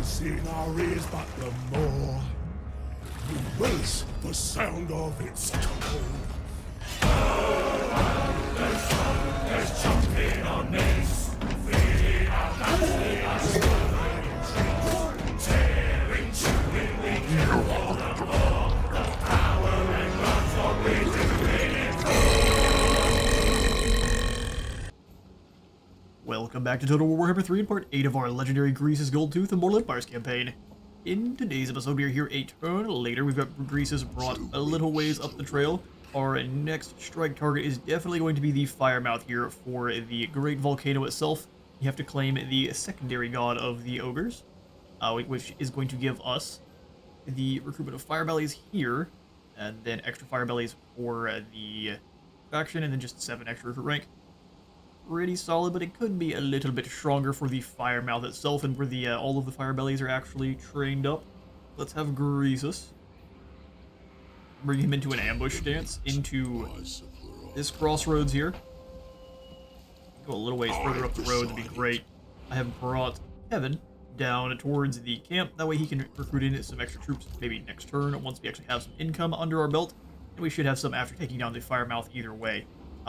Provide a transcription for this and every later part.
voice in our ears, but the more we brace the sound of its tone. There's jumping on knees, feeding our backs, tearing, chewing, we can hold the power and guns what we do in it. Welcome back to Total War Warhammer 3 in part 8 of our Legendary Greasus Goldtooth Immortal Empires campaign. In today's episode, we are here a turn later. We've got Greasus brought a little ways up the trail. Our next strike target is definitely going to be the Firemouth here for the Great Volcano itself. You have to claim the secondary god of the Ogres, which is going to give us the recruitment of Firebellies here, and then extra Firebellies for the faction, and then just 7 extra recruit rank. Pretty solid, but it could be a little bit stronger for the Firemouth itself, and where the all of the Firebellies are actually trained up. Let's have Greasus. Bring him into an ambush stance, into this crossroads here. Go a little ways further up the road would be great. I have brought Kevin down towards the camp. That way he can recruit in some extra troops maybe next turn, once we actually have some income under our belt. And we should have some after taking down the Firemouth either way.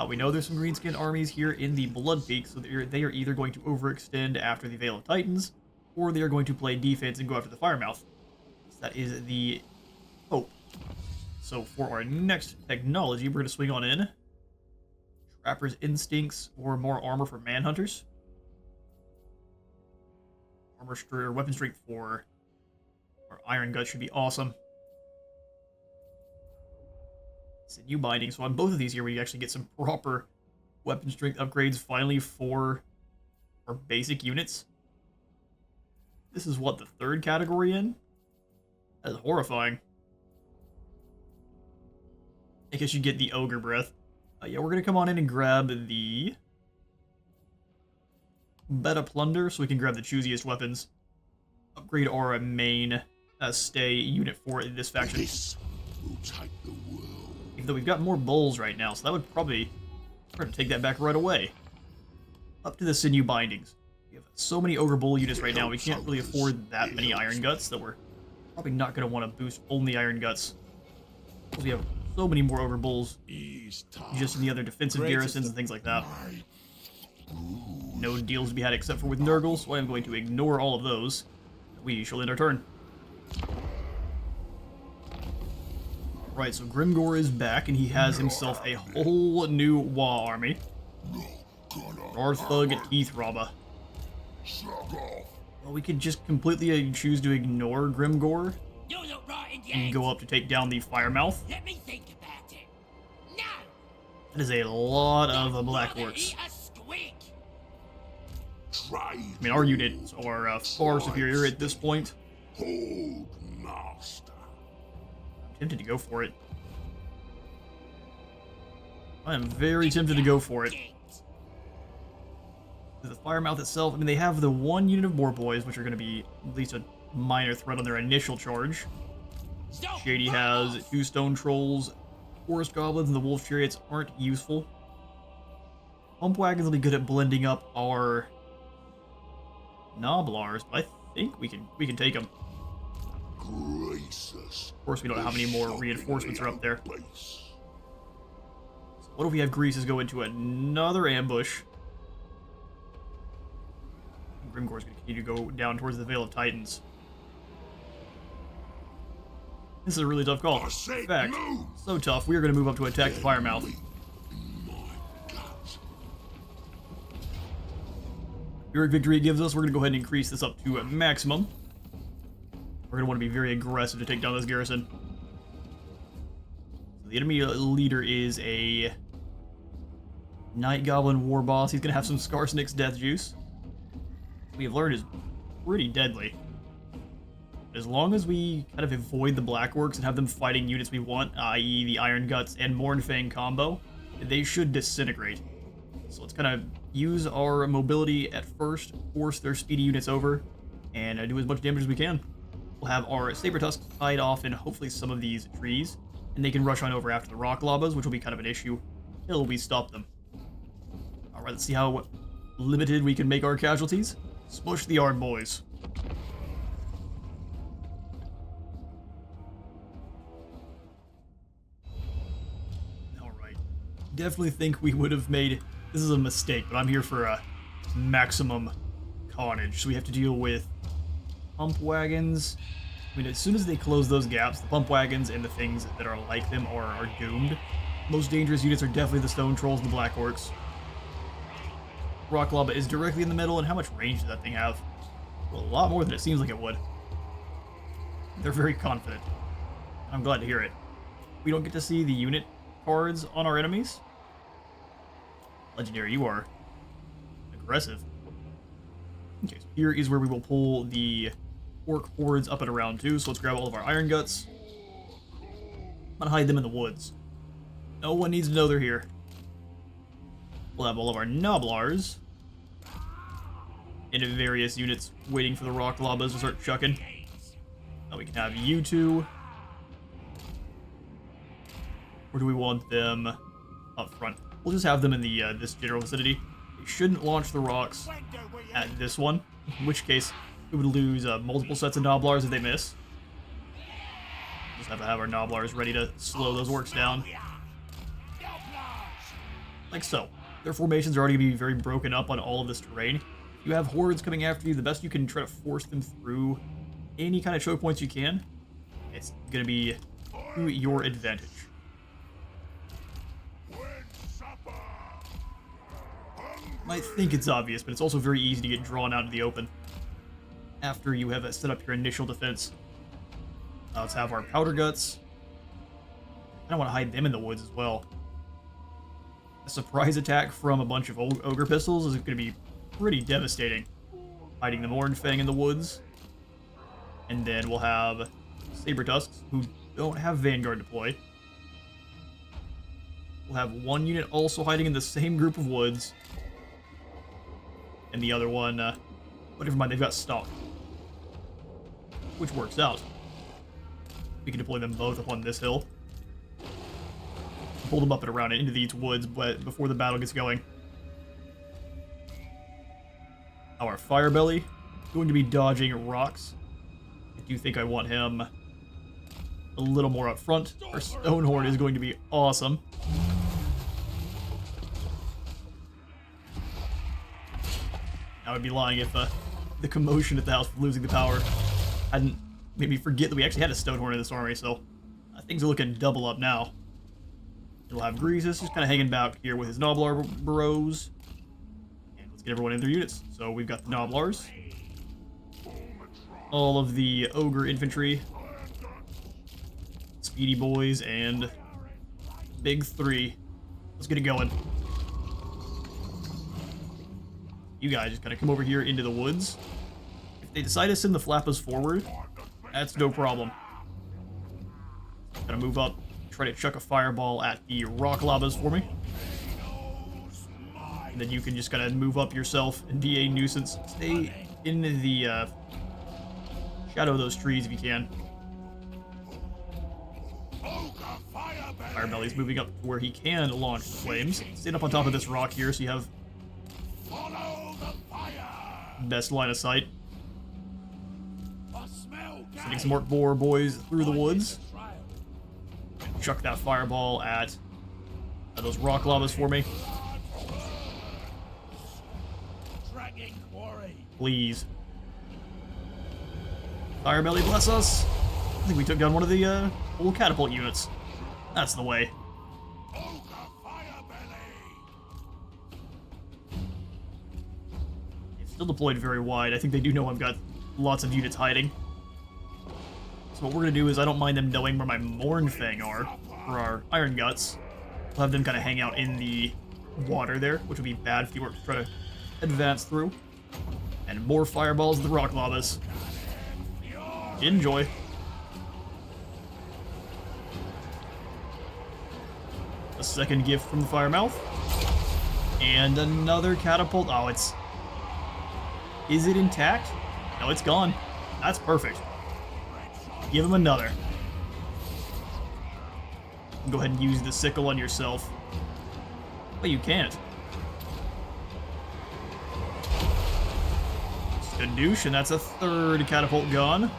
We know there's some greenskin armies here in the Blood Peak, so they are either going to overextend after the Veil of Titans, or they are going to play defense and go after the Firemouth. So that is the hope. So for our next technology, we're going to swing on in. Trapper's Instincts, or more armor for Manhunters. Weapon Strength for our Iron Gut should be awesome. Sinew Binding, so on both of these here we actually get some proper weapon strength upgrades finally for our basic units. This is what, the 3rd category in? That is horrifying. I guess you get the Ogre Breath. Yeah, we're going to come on in and grab the Beta Plunder so we can grab the choosiest weapons. Upgrade our main stay unit for this faction. This will take the world. Even though we've got more bulls right now, so that would probably... We're going to take that back right away. Up to the Sinew Bindings. We have so many Ogre Bull units right now, we can't really afford that many Iron Guts, that we're probably not going to want to boost only Iron Guts. Because we have so many more Ogre Bulls just in the other defensive garrisons and things like that. No deals to be had except for with Nurgle, so I'm going to ignore all of those. We shall end our turn. Right, so Grimgor is back, and he has himself a whole new Wa army. Narthug Teeth Robber. Well, we could just completely choose to ignore Grimgor and go up to take down the Firemouth. Let me think about it. No. That is a lot of Blackworks. I mean, our units are far superior at this point. Hold master. I'm tempted to go for it. I am very tempted to go for it. The Firemouth itself, I mean, they have the 1 unit of Boar Boys, which are going to be at least a minor threat on their initial charge. Shady has 2 Stone Trolls. Forest Goblins and the Wolf Chariots aren't useful. Pump Wagons will be good at blending up our Noblars, but I think we can take them. Greasus. Of course, we don't know how many more reinforcements are up there. So what if we have Greasus go into another ambush? Grimgor is going to continue to go down towards the Veil of Titans. This is a really tough call. In fact, so tough, we are going to move up to attack the Firemouth. Pyrrhic Victory gives us, we're going to go ahead and increase this up to a maximum. We're going to want to be very aggressive to take down this garrison. So the enemy leader is a Night Goblin War Boss. He's going to have some Skarsnik's Death Juice. We have learned is pretty deadly. As long as we kind of avoid the Blackworks and have them fighting units we want, i.e. the Iron Guts and Mournfang combo, they should disintegrate. So let's kind of use our mobility at first, force their speedy units over, and do as much damage as we can. We'll have our Saber Tusks tied off in hopefully some of these trees, and they can rush on over after the Rock Labas, which will be kind of an issue until we stop them. Alright, let's see how limited we can make our casualties. Smush the Ard Boys. definitely think we would have made... This is a mistake, but I'm here for maximum carnage. So we have to deal with pump wagons. I mean, as soon as they close those gaps, the pump wagons and the things that are like them are doomed. Most dangerous units are definitely the stone trolls and the black orcs. Rock lava is directly in the middle, and how much range does that thing have? Well, a lot more than it seems like it would. They're very confident. I'm glad to hear it. We don't get to see the unit cards on our enemies. Legendary, you are aggressive. Okay, so here is where we will pull the orc hordes up and around too, so let's grab all of our iron guts. I'm gonna hide them in the woods. No one needs to know they're here. We'll have all of our Noblars in various units waiting for the rock lavas to start chucking. Now we can have you two. Or do we want them up front? We'll just have them in the this general vicinity. They shouldn't launch the rocks at this one, in which case we would lose multiple sets of Noblars if they miss. Just have to have our Noblars ready to slow those orcs down. Like so. Their formations are already going to be very broken up on all of this terrain. If you have hordes coming after you, the best you can try to force them through any kind of choke points you can. It's going to be to your advantage. I think it's obvious, but it's also very easy to get drawn out into the open after you have set up your initial defense. Let's have our powder guts. I don't want to hide them in the woods as well. A surprise attack from a bunch of ogre pistols is going to be pretty devastating. Hiding the Morn Fang in the woods. And then we'll have Saber Tusks, who don't have Vanguard deployed. We'll have one unit also hiding in the same group of woods. And the other one, but never mind, they've got Stalk. Which works out. We can deploy them both up on this hill. Pull them up and around into these woods, but before the battle gets going. Our Firebelly, going to be dodging rocks. I do think I want him a little more up front. Our Stonehorn is going to be awesome. I would be lying if the commotion at the house for losing the power hadn't made me forget that we actually had a Stonehorn in this army, so things are looking double up now. We'll have Greasus just kind of hanging back here with his Noblar bros. And let's get everyone in their units. So we've got the Noblars. All of the Ogre infantry. Speedy boys and Big 3. Let's get it going. You guys just kind of come over here into the woods. If they decide to send the Flappas forward, that's no problem. Gotta move up. Try to chuck a fireball at the rock lavas for me. And then you can just kind of move up yourself and be a nuisance. Stay in the shadow of those trees if you can. Firebelly's moving up to where he can launch the flames. Stand up on top of this rock here so you have best line of sight. Sending some Orc Boar boys through the woods. Chuck that fireball at those rock lavas for me. Please. Firebelly, bless us. I think we took down one of the old catapult units. That's the way. It's still deployed very wide. I think they do know I've got lots of units hiding. So what we're going to do is, I don't mind them knowing where my Morn Fang are, for our Iron Guts. We'll have them kind of hang out in the water there, which would be bad if the orcs try to advance through. And more fireballs at the rock lavas. Enjoy. A second gift from the Firemouth. And another catapult. Oh, it's... Is it intact? No, it's gone. That's perfect. Give him another. Go ahead and use the sickle on yourself. But you can't. Skadoosh, and that's a third catapult gone.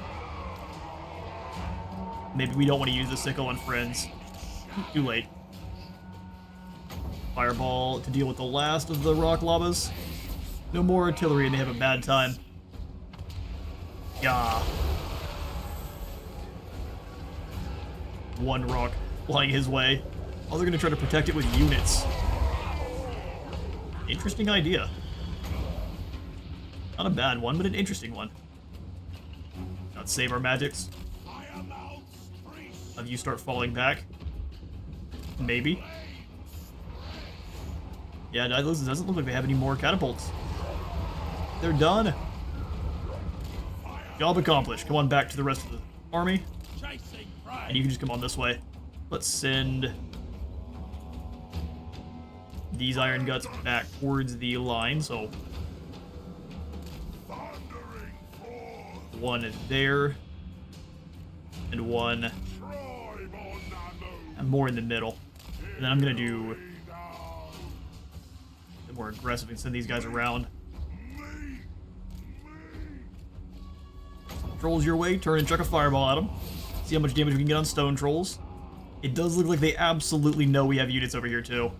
Maybe we don't want to use the sickle on friends. Too late. Fireball to deal with the last of the rock llamas. No more artillery and they have a bad time. Yeah. One rock flying his way. Oh, they're gonna try to protect it with units. Interesting idea. Not a bad one, but an interesting one. Let's save our magics. Have you start falling back? Maybe. Yeah, it doesn't look like they have any more catapults. They're done. Job accomplished. Come on back to the rest of the army. And you can just come on this way. Let's send these iron guts back towards the line, so one there, and one and more in the middle. And then I'm gonna do a bit more aggressive and send these guys around. Trolls your way, turn and chuck a fireball at them. See how much damage we can get on stone trolls. It does look like they absolutely know we have units over here too.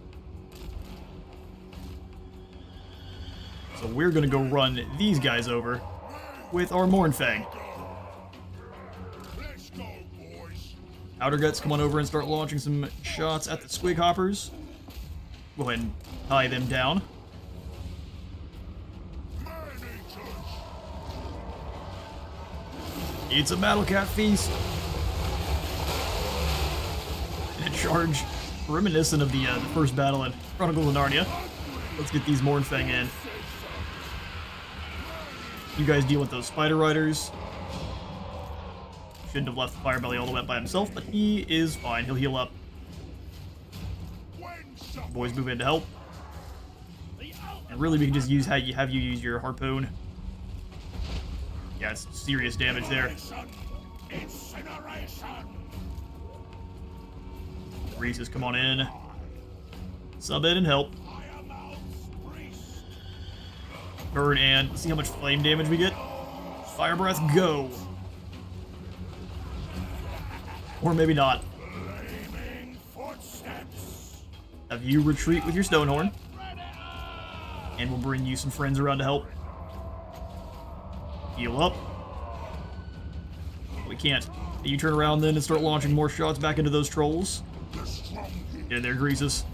So we're gonna go run these guys over with our Mornfang. Outer Guts, come on over and start launching some shots at the Squig Hoppers. Go ahead and tie them down. It's a Battle Cat feast. And a charge reminiscent of the first battle in Chronicles of Narnia. Let's get these Mornfang in. You guys deal with those Spider Riders. Shouldn't have left the Firebelly all the way up by himself, but he is fine. He'll heal up. Boys move in to help. And really, we can just have you use your harpoon. Yeah, it's serious damage there. Reese's, come on in. Sub in and help. Burn and see how much flame damage we get. Fire breath, go. Or maybe not. Have you retreat with your Stonehorn. And we'll bring you some friends around to help. Heal up. We can't. You turn around then and start launching more shots back into those trolls. Get in there, Greasus.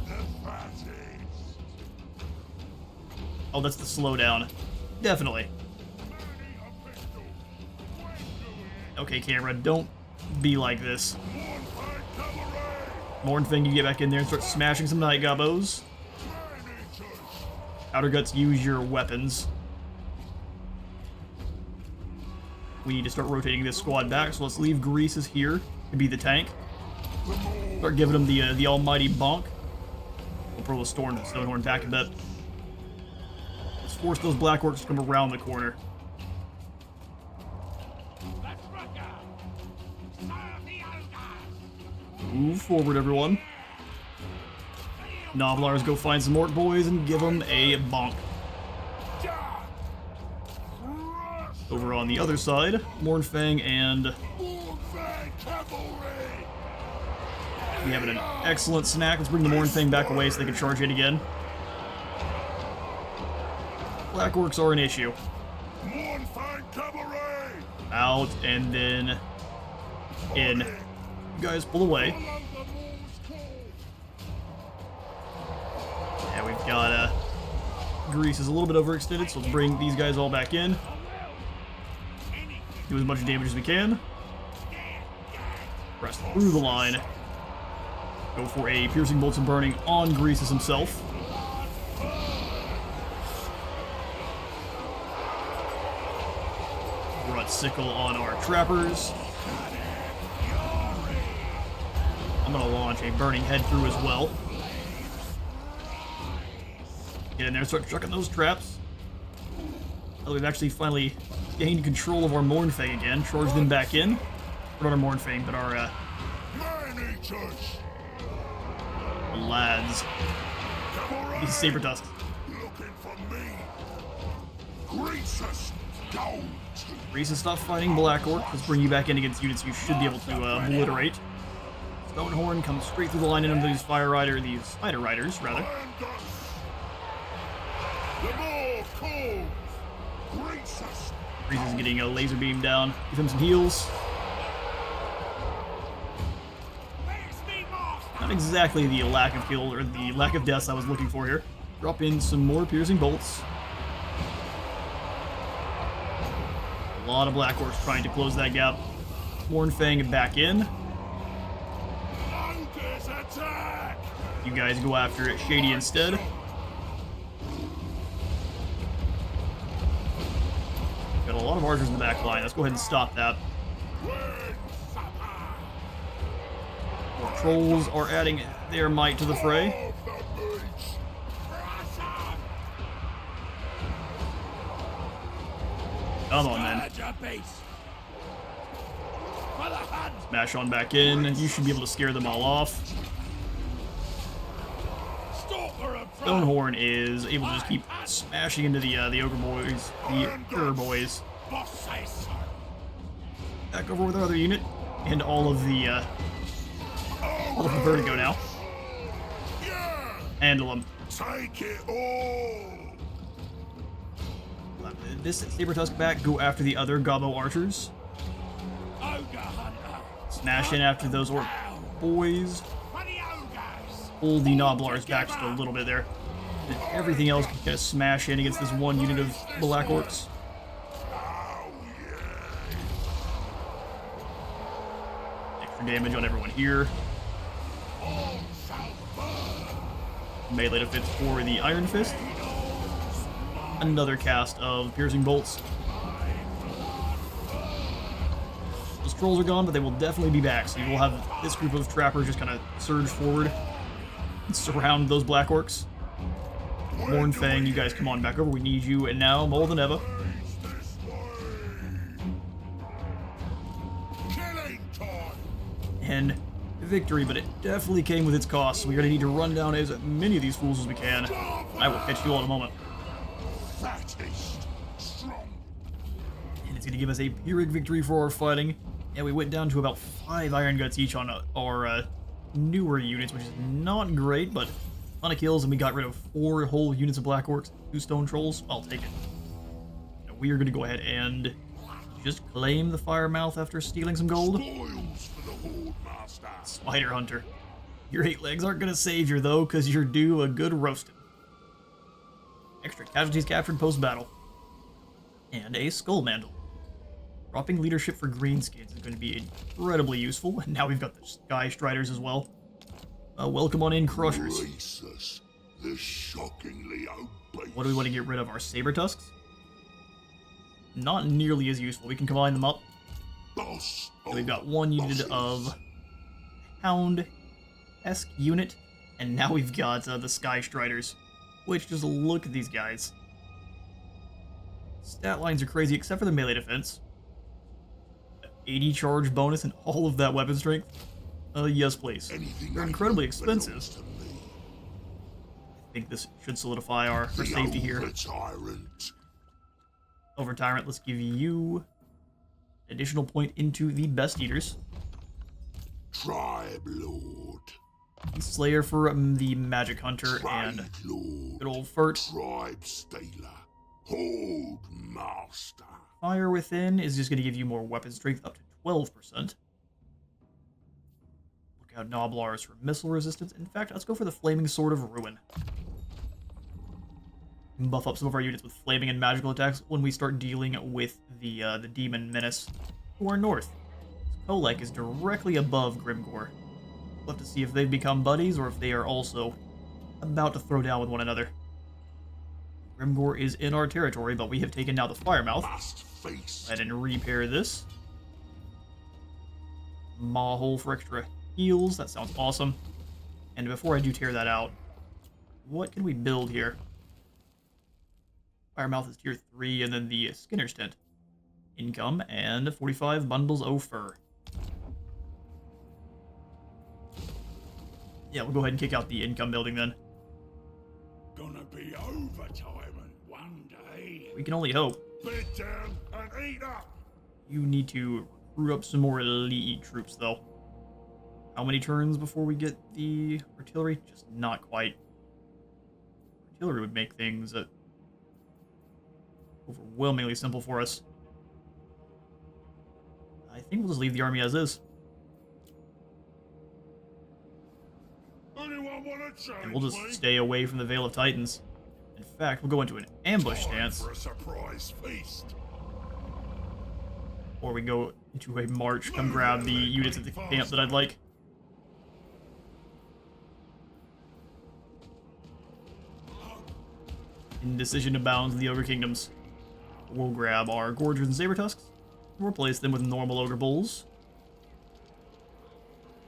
Oh, that's the slowdown. Definitely. Okay, camera, don't be like this. Mornfang, you get back in there and start smashing some Night Gobbos. Outer Guts, use your weapons. We need to start rotating this squad back, so let's leave Greasus here to be the tank. Start giving him the almighty bonk. We'll pull the Stonehorn back a bit. Let's force those Black Orcs to come around the corner. Move forward, everyone. Novlars, go find some Orc boys and give them a bonk. Over on the other side, Mornfang and we have an excellent snack. Let's bring the Mornfang back away so they can charge it again. Black Orcs are an issue. Out and then in. You guys pull away. Yeah, we've got Grease is a little bit overextended, so let's bring these guys all back in. Do as much damage as we can. Press through the line. Go for a piercing bolts and burning on Greasus himself. Rut sickle on our trappers. I'm gonna launch a burning head through as well. Get in there and start chucking those traps. Oh, we've actually finally gained control of our Mornfang again. Charge them back in. Not our Mornfang, but our lads. These saber tusks. Greasus, stop fighting Black Orc. Let's bring you back in against units you should be able to obliterate. Stonehorn comes straight through the line into these Spider Riders, rather. Iron Guts. The more cold. Greasus. Greasus is getting a laser beam down. Give him some heals. Not exactly the lack of kill or the lack of deaths I was looking for here. Drop in some more piercing bolts. A lot of Black Horse trying to close that gap. Hornfang back in. Ogre's attack. You guys go after it Shady instead. Got a lot of archers in the back line. Let's go ahead and stop that. More trolls are adding their might to the fray. Come on, man. Smash on back in. You should be able to scare them all off. Stonehorn is able to just keep smashing into the Ogre boys, the boys. Back over with our other unit, and all of the Vertigo now. Handle them. Take it all. This Saber Tusk back, go after the other Gobbo archers. Smash in after those Orc boys. Pull the Noblars back just a little bit there. And everything else can kind of smash in against this one unit of Black Orcs. Extra damage on everyone here. Melee defense for the Iron Fist. Another cast of piercing bolts. Those trolls are gone, but they will definitely be back, so you will have this group of trappers just kind of surge forward and surround those Black Orcs. Hornfang, you guys come on back over. We need you, and now more than ever. And victory, but it definitely came with its costs. We're going to need to run down as many of these fools as we can. I will catch you all in a moment. And it's going to give us a Pyrrhic victory for our fighting. And we went down to about 5 Iron Guts each on our newer units, which is not great, but a ton of kills, and we got rid of 4 whole units of Black Orcs, 2 Stone Trolls. I'll take it. Now we are going to go ahead and just claim the Firemouth after stealing some gold. Spider Hunter. Your 8 legs aren't going to save you, though, because you're due a good roasting. Extra casualties captured post-battle. And a Skull Mantle. Dropping leadership for Greenskins is going to be incredibly useful. And now we've got the Sky Striders as well. Welcome on in, Crushers. Greasus, the shockingly obese. What do we want to get rid of? Our Saber Tusks? Not nearly as useful. We can combine them up. Boss. So we've got one unit of Hound-esque unit, and now we've got the Sky Striders, which, just look at these guys. Stat lines are crazy, except for the melee defense. 80 charge bonus and all of that weapon strength. Yes, please. They're incredibly expensive. I think this should solidify our safety here. Over Tyrant, let's give you an additional point into the Best Eaters. Tribe Lord. Slayer for the Magic Hunter and good old Furt. Tribe Staler. Hold Master. Fire Within is just going to give you more weapon strength up to 12%. Look out Noblars for missile resistance. In fact, let's go for the Flaming Sword of Ruin. Buff up some of our units with flaming and magical attacks when we start dealing with the Demon Menace to our north. Kolek is directly above Grimgor. We'll have to see if they've become buddies or if they are also about to throw down with one another. Grimgor is in our territory, but we have taken now the Firemouth. Go ahead and repair this. Maw hole for extra heals. That sounds awesome. And before I do tear that out, what can we build here? Firemouth is tier 3, and then the Skinner's Tent. Income, and 45 bundles of fur. Yeah, we'll go ahead and kick out the income building then. Gonna be overtime one day. We can only hope. Bed down and eat up. You need to recruit up some more elite troops, though. How many turns before we get the artillery? Just not quite. Artillery would make things overwhelmingly simple for us. I think we'll just leave the army as is. Anyone want a change, And we'll just mate? stay away from the Veil of Titans. In fact, we'll go into an ambush Time stance. for a surprise feast. Or we go into a march, come grab the units at the camp that I'd like. Indecision abounds in the Ogre Kingdoms. We'll grab our Gorgers and Saber-tusks, and replace them with normal Ogre Bulls.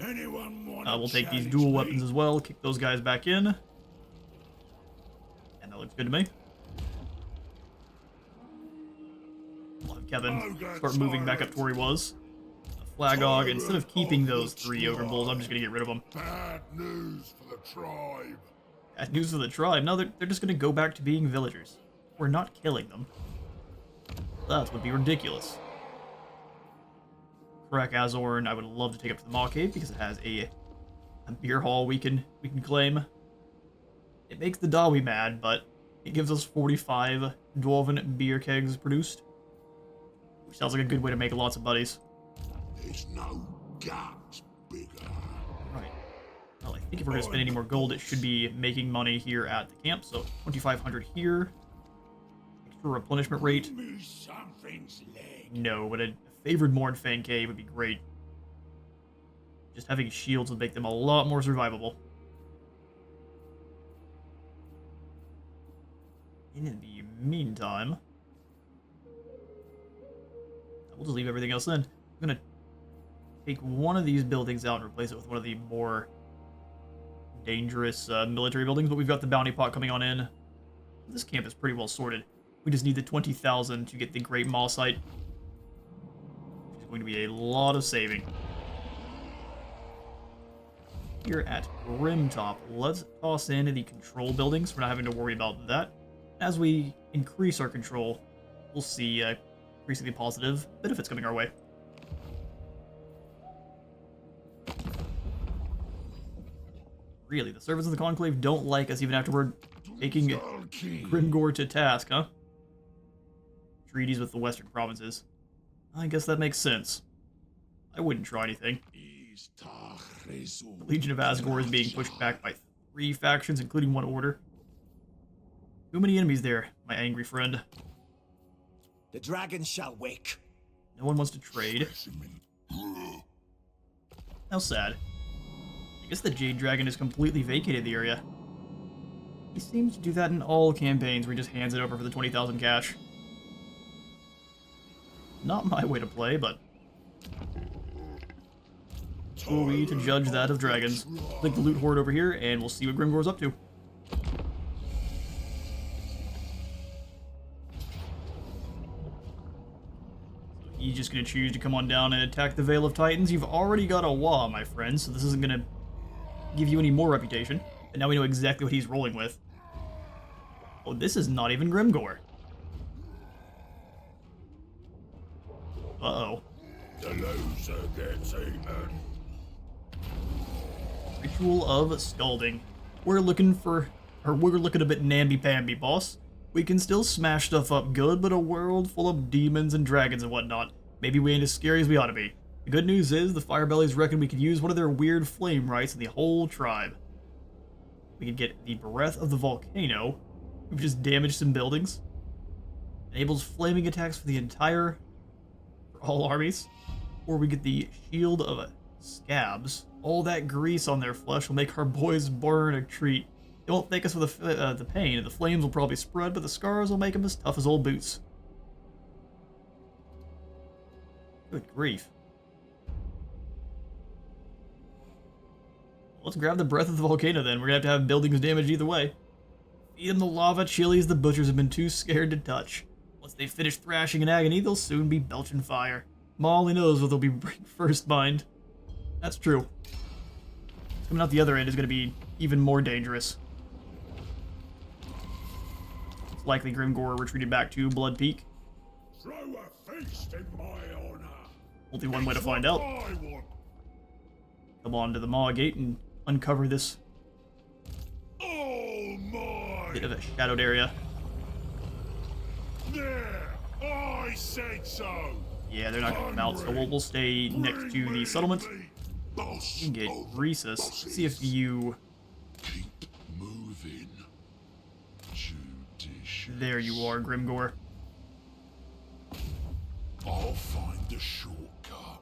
Anyone want a We'll take these challenge, dual mate? weapons as well, kick those guys back in. And that looks good to me. We'll have Kevin start moving back up to where he was. Flagog, instead of keeping those 3 Ogre Bulls, I'm just going to get rid of them. Bad news for the tribe. Bad news for the tribe. No, they're just going to go back to being villagers. We're not killing them. That would be ridiculous. Karak Azorn, I would love to take up to the Maw Cave because it has a beer hall we can claim. It makes the Dawi mad, but it gives us 45 Dwarven beer kegs produced. Which sounds like a good way to make lots of buddies. There's no guns bigger. Right. Well, I think if we're going to spend any more gold, it should be making money here at the camp. So 2,500 here. Extra replenishment rate. Me something's leg. No, but a favored Mornfang Cave would be great. Just having shields would make them a lot more survivable. In the meantime, we'll just leave everything else in. I'm going to take one of these buildings out and replace it with one of the more dangerous military buildings, but we've got the bounty pot coming on in. This camp is pretty well sorted. We just need the 20,000 to get the Great Maw site. Which is going to be a lot of saving. Here at Grimtop, let's toss in the control buildings. We're not having to worry about that. As we increase our control, we'll see increasingly positive benefits coming our way. Really, the servants of the Conclave don't like us even after we're taking Grimgor to task, huh? Treaties with the western provinces. I guess that makes sense. I wouldn't try anything. The Legion of Asgore is being pushed back by 3 factions, including 1 order. Too many enemies there, my angry friend. The dragon shall wake. No one wants to trade. How sad. I guess the Jade Dragon has completely vacated the area. He seems to do that in all campaigns where he just hands it over for the 20,000 cash. Not my way to play, but who are we to judge that of dragons? Click the loot horde over here, and we'll see what Grimgor's up to. He's just going to choose to come on down and attack the Veil of Titans. You've already got a Wa, my friend, so this isn't going to give you any more reputation. And now we know exactly what he's rolling with. Oh, this is not even Grimgor. Uh-oh. The loser gets eaten. Ritual of Scalding. We're looking a bit namby-pamby, boss. We can still smash stuff up good, but a world full of demons and dragons and whatnot. Maybe we ain't as scary as we ought to be. The good news is, the Firebellies reckon we could use one of their weird flame rites in the whole tribe. We could get the Breath of the Volcano, which just damaged some buildings. Enables flaming attacks for all armies. Or we get the Shield of Scabs. All that grease on their flesh will make our boys burn a treat. It won't take us with the pain, and the flames will probably spread, but the scars will make them as tough as old boots. Good grief. Let's grab the Breath of the Volcano then. We're gonna have to have buildings damaged either way. Feed them the lava chilies the butchers have been too scared to touch. Once they finish thrashing in agony, they'll soon be belching fire. Ma only knows what they'll be first mind. That's true. Coming out the other end is gonna be even more dangerous. It's likely Grimgor retreated back to Blood Peak. Throw a feast in my honor. Only one way to find out. I want. come on to the Maw Gate and uncover this All mine. bit of a shadowed area. There, I said so. Yeah, they're not gonna come out, so we'll stay next to the settlement. Boss. You can get Greasus. See if you... Keep moving. Judicious. There you are, Grimgor. I'll find the shortcut.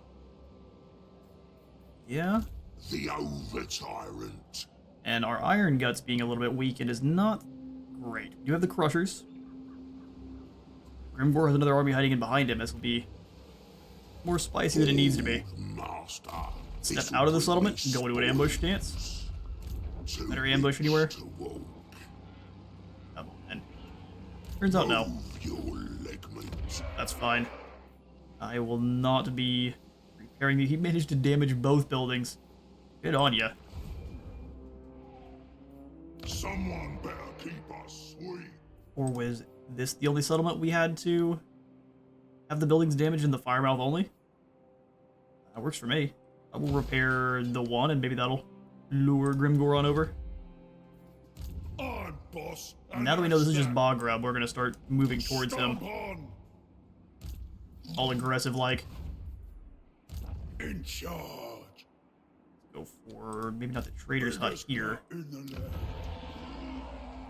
Yeah? The over tyrant. And our Iron Guts being a little bit weakened is not great. You have the Crushers. Grimgor has another army hiding in behind him. This will be more spicy than it needs to be. Master. Step out of the settlement and go into an ambush stance. Better ambush anywhere? Oh, and turns out no. Your ligament. That's fine. I will not be repairing you. He managed to damage both buildings. Good on ya. Someone better keep us sweet. Or was this the only settlement we had to have the buildings damaged in the firemouth only? That works for me. I will repair the one, and maybe that'll lure Grimgor on over. I'm boss. Now that we know this is just bog grub, we're gonna start moving towards him. On. All aggressive like. In charge. Go for maybe not the trader's hut here. In the left.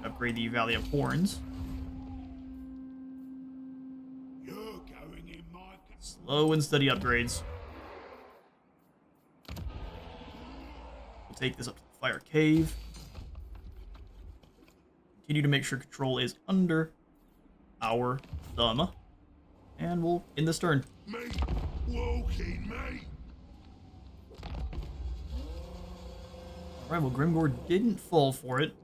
Upgrade the Valley of Horns. You're going in my. Slow and steady upgrades. We'll take this up to the Fire Cave. Continue to make sure control is under our thumb. And we'll end this turn. Me. Walking me. Alright, well Grimgor didn't fall for it.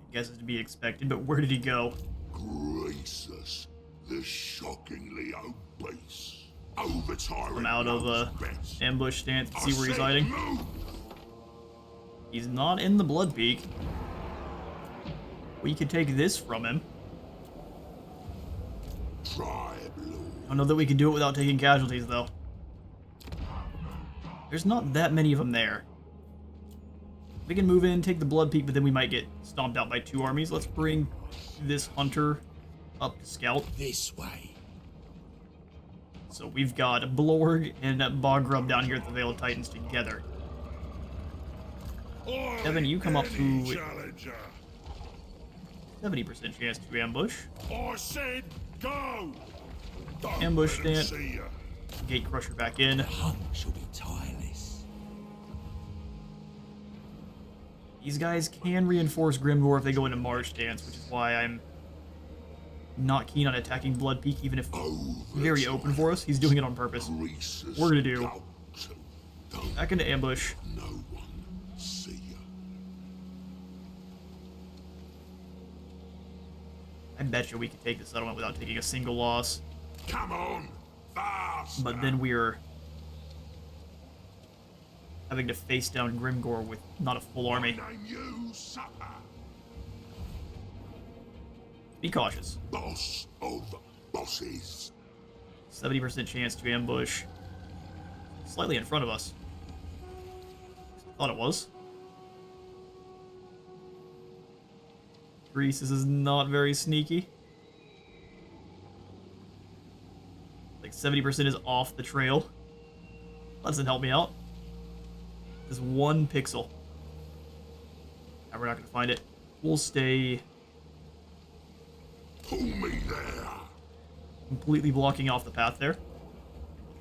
I guess it's to be expected, but where did he go? Greasus, the shockingly obese. Over tyrant. Come out of best. ambush stance and see where he's I said hiding. move. He's not in the Blood Peak. We could take this from him. Tribe Lord. I don't know that we can do it without taking casualties, though. There's not that many of them there. We can move in, take the Blood Peak, but then we might get stomped out by two armies. Let's bring this hunter up to scout. This way. So we've got Blorg and Bogrub down here at the Vale of Titans together. Kevin, you come up to Challenger. 70% chance to ambush. I said go. Don't Ambush let 'em stance. see ya. Gate Crusher back in. Hunt shall be tireless. These guys can reinforce Grimgor if they go into March stance, which is why I'm not keen on attacking Blood Peak, even if very open for us. He's doing it on purpose. Greasus We're gonna do. Goldtooth. Don't Back into ambush. no one see ya. I bet you we could take the settlement without taking a single loss. Come on, fast. But then we're having to face down Grimgor with not a full army. Name you supper. Be cautious. Boss of bosses. 70% chance to ambush. Slightly in front of us. Thought it was. Greasus is not very sneaky. Like 70% is off the trail. Doesn't help me out. There's one pixel. And we're not gonna find it. We'll stay Pull me there. completely blocking off the path there.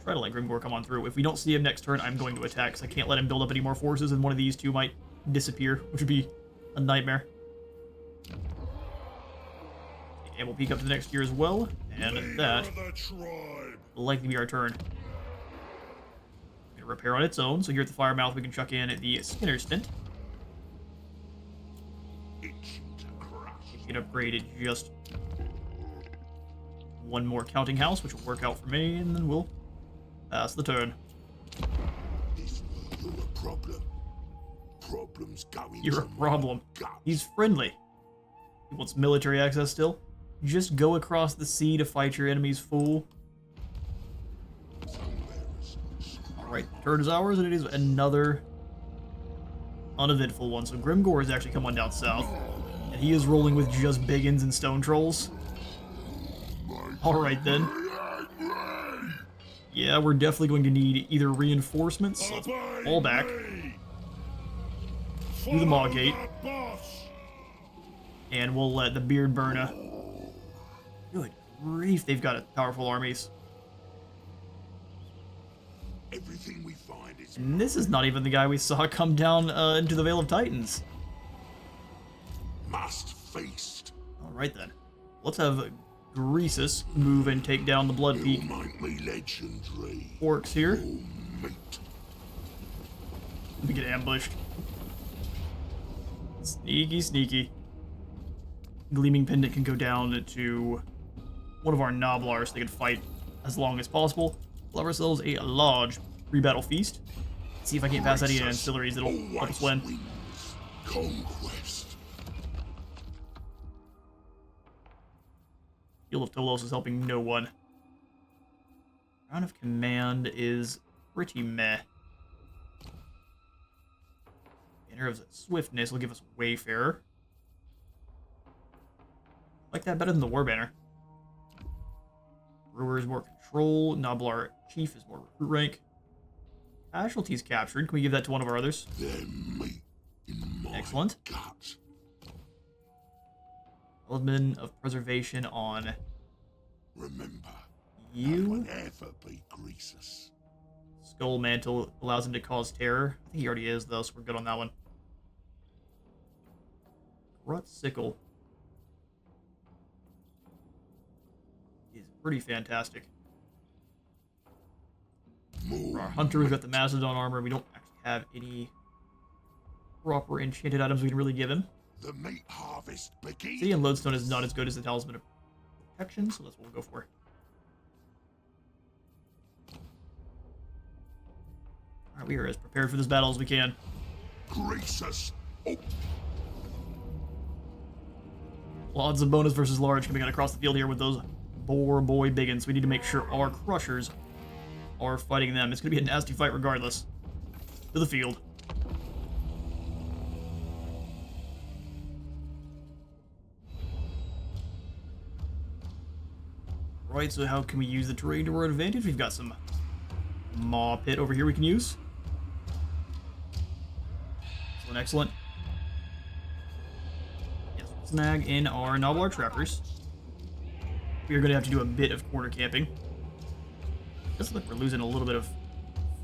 Try to let Grimgor come on through. If we don't see him next turn, I'm going to attack, because I can't let him build up any more forces, and one of these two might disappear, which would be a nightmare. And we'll peek up to the next tier as well, and Leader that of the tribe. will likely be our turn. Gonna repair on its own, so here at the Firemouth we can chuck in the Skinner Stint. Itching to crush. Get upgraded just one more counting house, which will work out for me, and then we'll pass the turn. This you're a problem. Problems going You're a to my problem. guts. He's friendly. He wants military access still. Just go across the sea to fight your enemies, fool. Alright, turn is ours, and it is another uneventful one. So Grimgor has actually come on down south, and he is rolling with just biggins and stone trolls. Alright then. Yeah, we're definitely going to need either reinforcements, so let's fall back. Do the Maw Gate. And we'll let the Beard Burna. Good grief, they've got powerful armies. Everything we find is And this is not even the guy we saw come down into the Vale of Titans. must feast. Alright then. Let's have Greasus move and take down the Blood Peak Make me legendary. orcs here. Meat. We get ambushed. Sneaky, sneaky. Gleaming Pendant can go down to one of our Noblars so they can fight as long as possible. We'll have ourselves a large pre-battle feast. See if I can't pass any ancillaries that'll help us win. Wins. Conquest. Field of Tolos is helping no one. Round of Command is pretty meh. Banner of Swiftness will give us Wayfarer. I like that better than the War Banner. Brewer is more control. Noblar Chief is more recruit rank. Casualties captured. Can we give that to one of our others? Their meat in my Excellent. gut. Element of Preservation on Remember, you. no one ever beat Greasus. Skull Mantle allows him to cause terror. I think he already is, though, so we're good on that one. Rut Sickle is pretty fantastic. For our Hunter, we've got the Mastodon armor. We don't actually have any proper enchanted items we can really give him. The meat harvest begins. City and Lodestone is not as good as the Talisman of Protection, so that's what we'll go for. Alright, we are as prepared for this battle as we can. Greasus. Oh, Lots of bonus versus large coming out across the field here with those boar boy biggins. We need to make sure our crushers are fighting them. It's going to be a nasty fight regardless. To the field. Right, so how can we use the terrain to our advantage? We've got some Maw Pit over here we can use. Excellent, excellent. Yes, snag in our Noblar Trappers. We are going to have to do a bit of corner camping. Doesn't look like we're losing a little bit of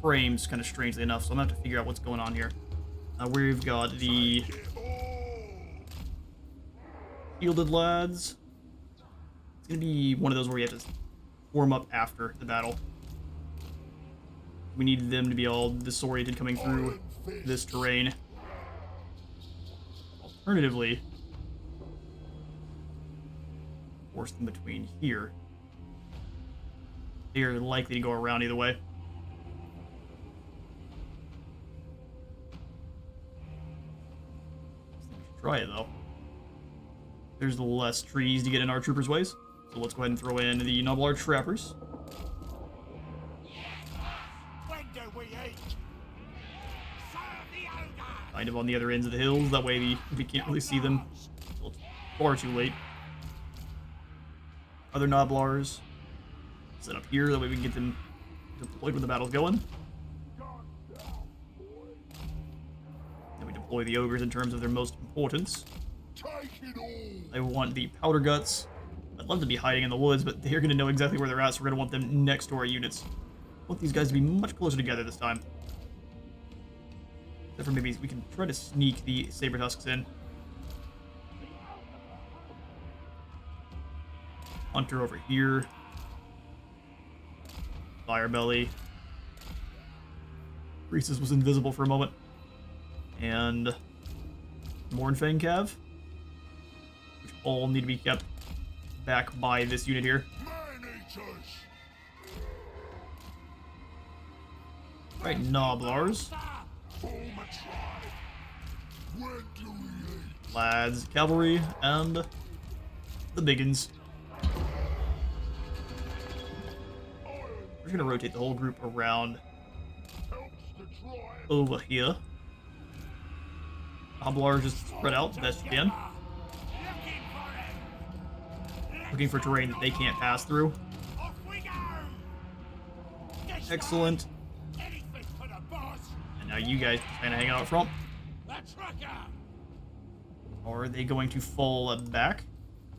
frames, kind of strangely enough, so I'm going to have to figure out what's going on here. We've got the Shielded Lads. It's going to be one of those where we have to warm up after the battle. We need them to be all disoriented coming through this terrain. Alternatively, force them between here. They are likely to go around either way. We should try it though. There's less trees to get in our troopers' ways. So let's go ahead and throw in the Noblar Trappers. When do we eat? Serve the ogre! Kind of on the other ends of the hills. That way we can't really see them until it's far too late. Other Noblars set up here. That way we can get them deployed when the battle's going. Then we deploy the ogres in terms of their most importance. take it all. I want the Powder Guts. I'd love to be hiding in the woods, but they're going to know exactly where they're at, so we're going to want them next to our units. I want these guys to be much closer together this time. Except for maybe we can try to sneak the Saber Tusks in. Hunter over here. Firebelly. Greasus was invisible for a moment. And Mournfang Cav, which all need to be kept back by this unit here. Man-eaters. Right, Noblars. Form a tribe. When do we eat? Lads, Cavalry, and the Biggins. We're gonna rotate the whole group around over here. Hoblar just spread out the best you can. Looking for terrain that they can't pass through. Off we go! This Excellent. way. Anything for the boss. And now you guys just kind of hang out up front. The trucker. Or are they going to fall back?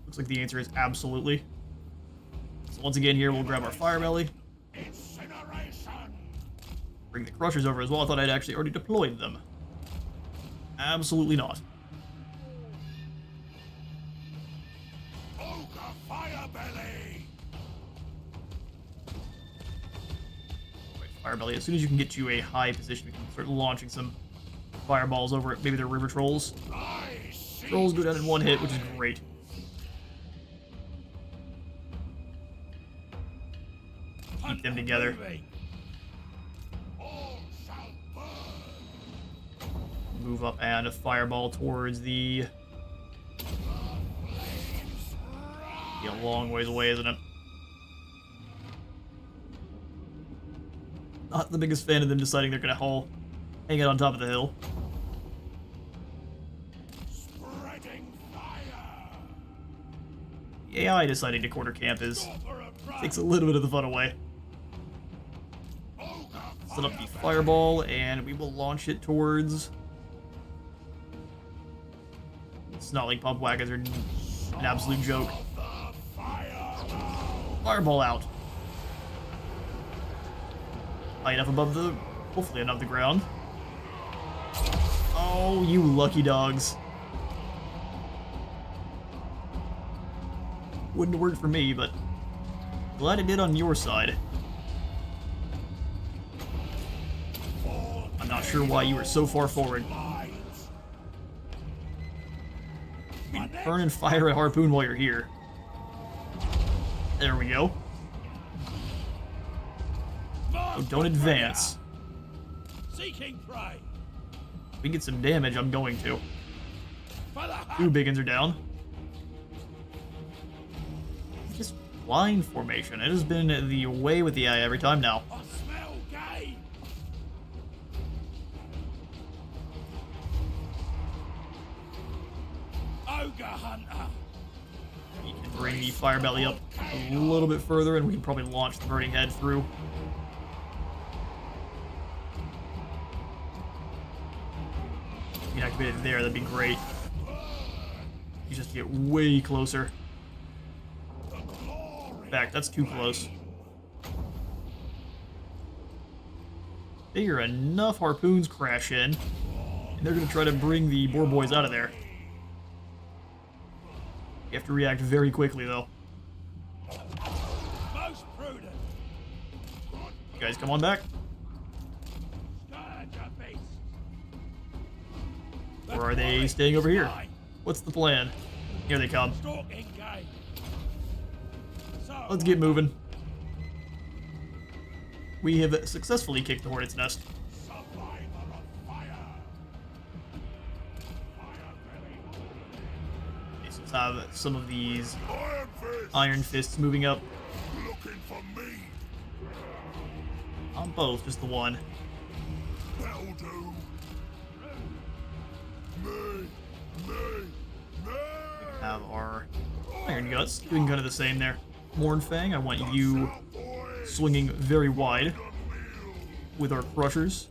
Looks like the answer is absolutely. So once again here, we'll grab our fire belly. Incineration. Bring the crushers over as well. I thought I'd actually already deployed them. Absolutely not. Ogre Firebelly. Fire belly. As soon as you can get to a high position, we can start launching some fireballs over it. Maybe they're river trolls. Trolls go down in one hit, which is great. Keep them together. All shall burn. Move up and a fireball towards the... Be a long ways away, isn't it? Not the biggest fan of them deciding they're gonna hang out on top of the hill. Spreading fire. The AI deciding to quarter camp Over a run. takes a little bit of the fun away. Ogre Set up the fireball, and we will launch it towards... Snotling pump wagons are an absolute joke. Fireball out. High enough above the... hopefully enough the ground. Oh, you lucky dogs. Wouldn't have worked for me, but glad it did on your side. I'm not sure why you were so far forward. You can burn and fire a harpoon while you're here. There we go. Oh, don't advance. Seeking prey. If we get some damage, I'm going to. For the Two big uns are down. Just line formation. It has been the way with the AI every time now. I smell game. Ogre hunter. We can bring the fire belly up a little bit further, and we can probably launch the burning head through. If you can activate it there, that'd be great. You just get way closer. In fact, that's too close. Figure enough harpoons crash in, and they're gonna try to bring the boar boys out of there. You have to react very quickly, though. Most prudent. You guys come on back. Scourge a beast. Or are they staying over here? What's the plan? Here they come. Stalking game. So, Let's get moving. We have successfully kicked the hornet's nest. survivor of fire. Okay, so let's have some of these Iron fist. iron fists moving up. Looking for me. On both, just the one. That'll do. Me. Have our iron guts doing kind of the same there. Mornfang, I want you swinging very wide with our crushers.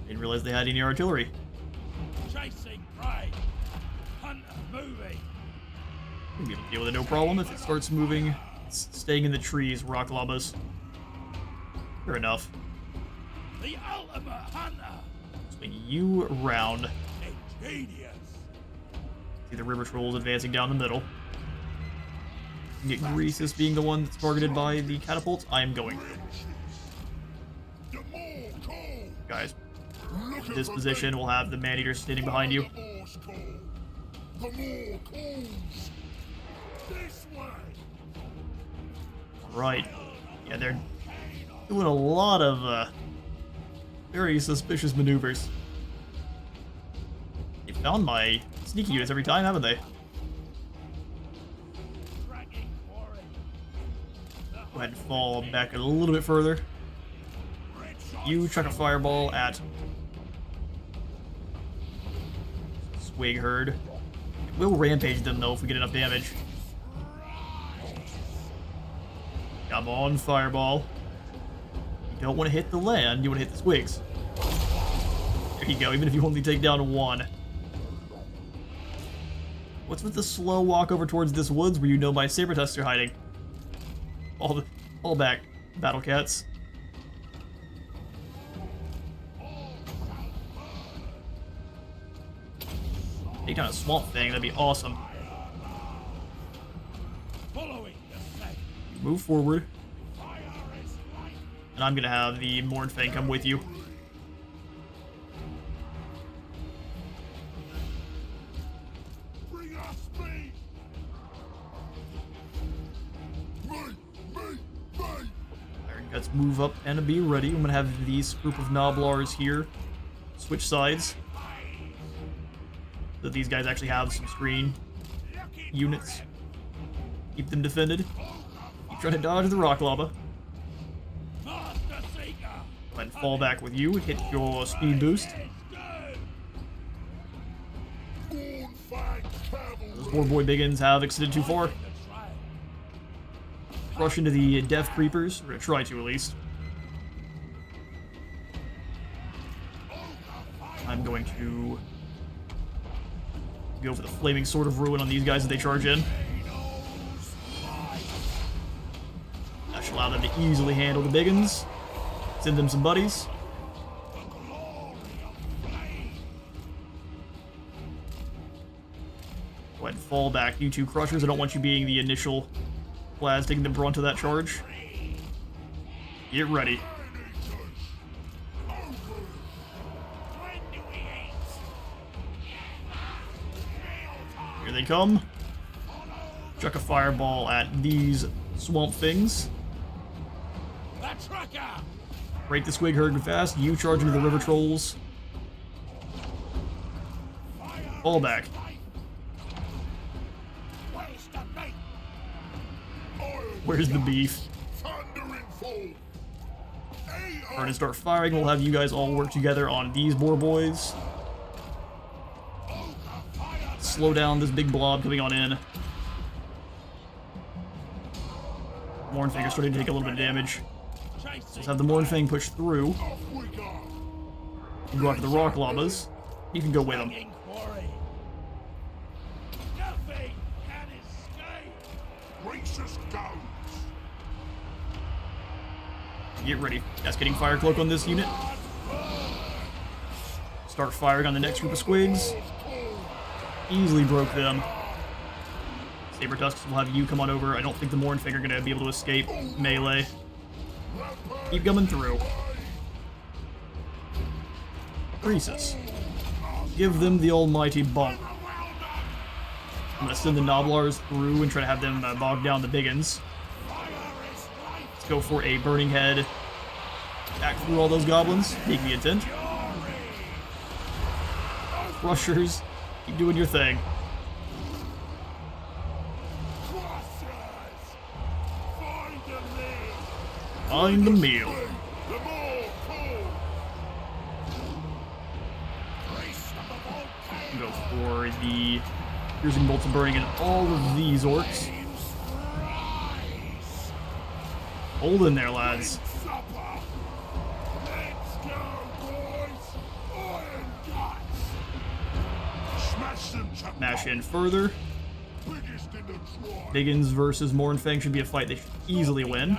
Didn't realize they had any artillery. Chasing prey. Hunter moving. We'll be able to deal with it no problem. If it starts moving, it's staying in the trees, rock llamas. Fair enough. The ultimate hunter. Swing you around. Ingenious. See the river trolls advancing down the middle. You get Greasus being the one that's targeted by the catapults. I am going to. Guys, in this position, we'll have the man-eaters standing behind you. The more calls. This way. Right. Yeah, they're doing a lot of very suspicious maneuvers. They found my sneaky units every time, haven't they? Dragging quarry. Go ahead and fall back a little bit further. You chuck a fireball at Swig Herd. We'll rampage them though if we get enough damage. Come on, fireball. You don't want to hit the land, you want to hit the squigs. There you go, even if you only take down one. What's with the slow walk over towards this woods where you know my saber tusks are hiding? All back, battle cats. Take down a swamp thing, that'd be awesome. Move forward. And I'm gonna have the Mournfang come with you. Let's move up and be ready. I'm gonna have these group of Noblars here switch sides. So these guys actually have some screen units. Keep them defended. Keep trying to dodge the rock lava. Go ahead and fall back with you. Hit your speed boost. Those poor boy biggins have extended too far. Rush into the death creepers. We're gonna try to at least. I'm going to go for the flaming sword of ruin on these guys as they charge in. That should allow them to easily handle the biggins. Send them some buddies. Go ahead and fall back, you two crushers. I don't want you being the initial class taking the brunt of that charge. Get ready. Here they come. Chuck a fireball at these swamp things. Break the squig herd fast. You charge into the river trolls. Fall back. Where's the beef? We're gonna start firing. We'll have you guys all work together on these boar boys. Slow down this big blob coming on in. Mournfang are starting to take a little bit of damage. Let's have the Mournfang push through. You go after the rock llamas. You can go with them. Get ready. Cascading Fire Cloak on this unit. Start firing on the next group of squigs. Easily broke them. Saber Tusks will have you come on over. I don't think the Mournfang are going to be able to escape melee. Keep coming through. Greasus. Give them the almighty bump. I'm going to send the Noblars through and try to have them bog down the biggins. Let's go for a Burning Head. Back through all those goblins. Take the intent. Crushers. Keep doing your thing. Find the meal. Go for the piercing bolts of burning in all of these orcs. Hold in there, lads. Mash in further. Biggins versus Mournfang should be a fight they should easily win.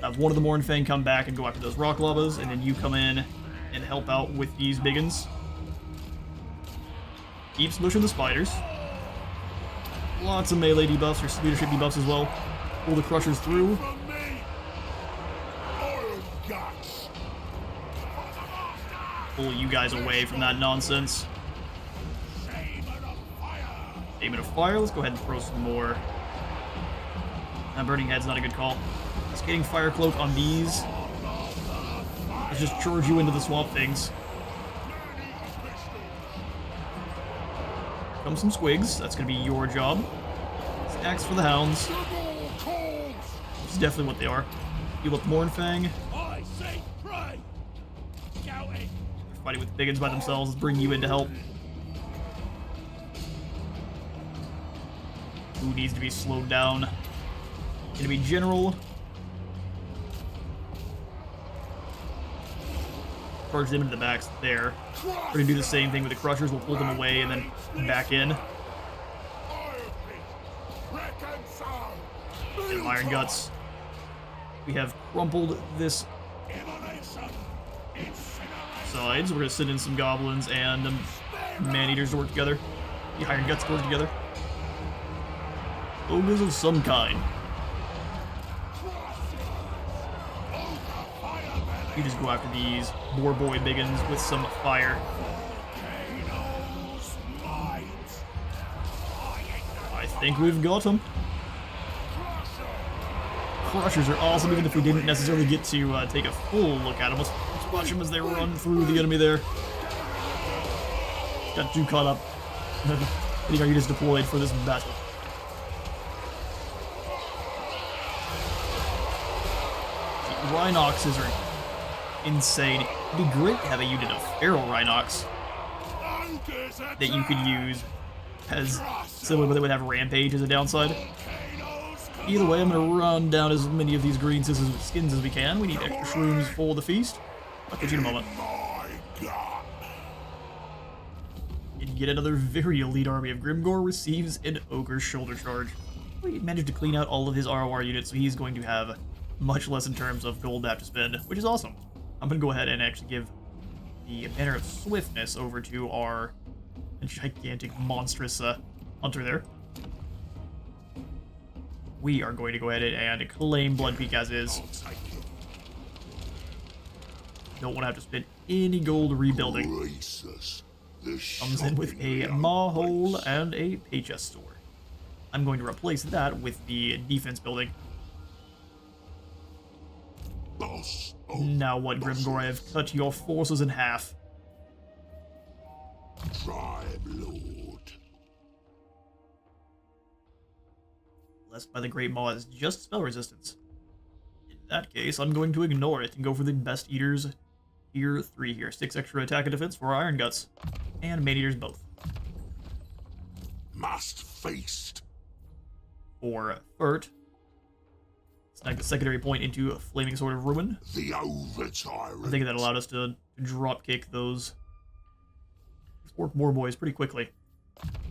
Have one of the Mournfang come back and go after those rock lavas, and then you come in and help out with these biggins. Keep smushing the spiders. Lots of melee debuffs, or leadership debuffs as well. Pull the crushers through. Pull you guys away from that nonsense. Aim it of fire. Let's go ahead and throw some more. Burning Head's not a good call. Cascading Fire Cloak on these. Let's just charge you into the swamp things. Come some squigs. That's going to be your job. Stacks for the hounds. That's definitely what they are. You look Mornfang. I say pray. Scouting. They're fighting with biggins by themselves. Let's bring you in to help. Who needs to be slowed down? Gonna be General. Charge them into the backs there. We're gonna do the same thing with the Crushers. We'll pull them away and then back in. And Iron Guts. We have crumpled this sides. We're gonna send in some goblins and man-eaters to work together. The Iron Guts to work together. Ogres of some kind. You just go after these boar boy biggins with some fire. I think we've got them. Crushers are awesome, even if we didn't necessarily get to take a full look at them. Let's watch them as they run through the enemy there. Got too caught up. Getting our units deployed for this battle. The Rhinoxes are insane. It'd be great to have a unit of feral Rhinox that you could use as similar, but they would have Rampage as a downside. Either way, I'm going to run down as many of these green skins as we can. We need extra shrooms for the feast. I'll catch you in a moment. And yet another very elite army of Grimgor receives an Ogre shoulder charge. We managed to clean out all of his ROR units, so he's going to have much less in terms of gold to have to spend, which is awesome. I'm going to go ahead and actually give the Banner of Swiftness over to our gigantic, monstrous hunter there. We are going to go ahead and claim Blood Peak as is. Don't want to have to spend any gold rebuilding. Comes in with a maw hole and a pay chest store. I'm going to replace that with the defense building. Now what, Grimgor? I have cut your forces in half. Tribe Lord. Blessed by the Great Maw is just spell resistance. In that case, I'm going to ignore it and go for the best eaters. Tier 3 here. 6 extra attack and defense for our Iron Guts. And main eaters both. Must feast. For Furt. Snag the secondary point into a Flaming Sword of Ruin. The over-tyrant. I think that allowed us to drop kick those Orc Boar Boys pretty quickly.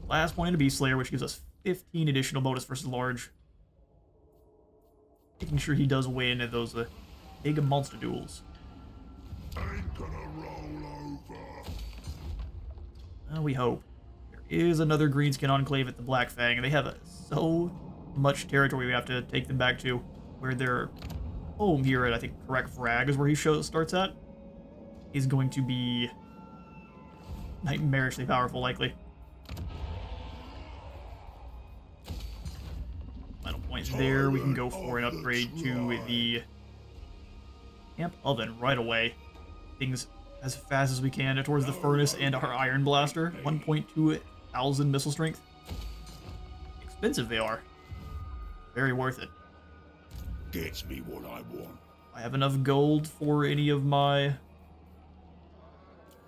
Last point into Beast Slayer, which gives us 15 additional bonus versus large. Making sure he does win at those big monster duels. Ain't gonna roll over. We hope. There is another Greenskin Enclave at the Black Fang, and they have so much territory we have to take them back to. Where their home here at, I think, Correct Frag is where he starts at. He's going to be nightmarishly powerful, likely. Final point there. We can go for an upgrade to the Camp Oven right away. Things as fast as we can towards the Furnace and our Iron Blaster. 1.2 thousand missile strength. Expensive they are. Very worth it. Gets me what I want. I have enough gold for any of my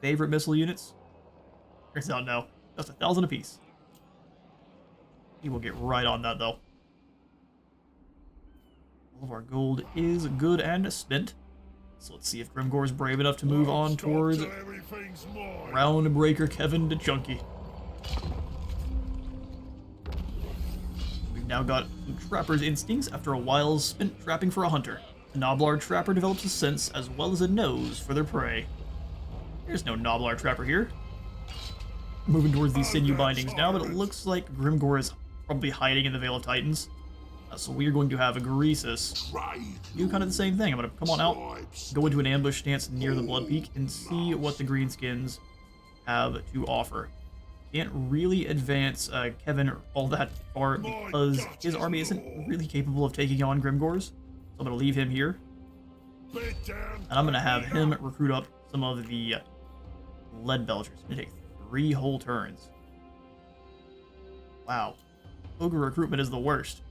favorite missile units. Turns out no. Just 1,000 apiece. He will get right on that though. All of our gold is good and spent. So let's see if Grimgor is brave enough to move on towards Roundbreaker Kevin to Chunky. We've now got some Trapper's instincts after a while spent trapping for a hunter. The Noblar Trapper develops a sense as well as a nose for their prey. There's no Noblar Trapper here. Moving towards these sinew bindings now, but it looks like Grimgor is probably hiding in the Veil of Titans. So we are going to have a Greasus do kind of the same thing. I'm going to come on out, go into an ambush stance near the Blood Peak, and see what the Greenskins have to offer. Can't really advance Kevin all that far because his army isn't really capable of taking on Grimgors. So I'm going to leave him here. And I'm going to have him recruit up some of the Lead Belchers. It's going to take 3 whole turns. Wow. Ogre recruitment is the worst.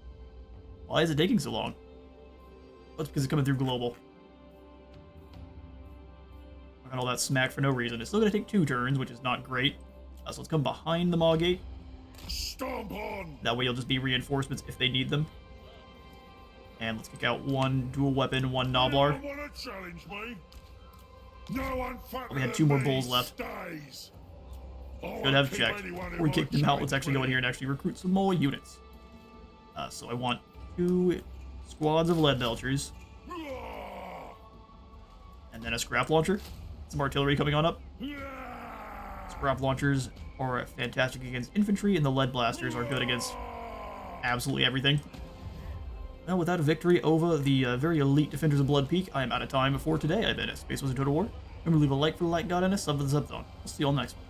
Why is it taking so long? That's because it's coming through global. And all that smack for no reason. It's still going to take 2 turns, which is not great. So let's come behind the Maw Gate. Stomp on! That way you'll just be reinforcements if they need them. And let's kick out 1 dual weapon, 1 Noblar. You wanna challenge me? No one fucking We had 2 more bulls me left. stays. Should have checked. Before we kick them out, let's actually go in here and actually recruit some more units. So I want 2 squads of lead belchers. And then a scrap launcher. Some artillery coming on up. Scrap launchers are fantastic against infantry, and the lead blasters are good against absolutely everything. Now, with that victory over the very elite defenders of Blood Peak, I am out of time for today. I've been at Space Was a Total War. Remember to leave a like for the like god and a sub for the sub zone. I'll see you all next one.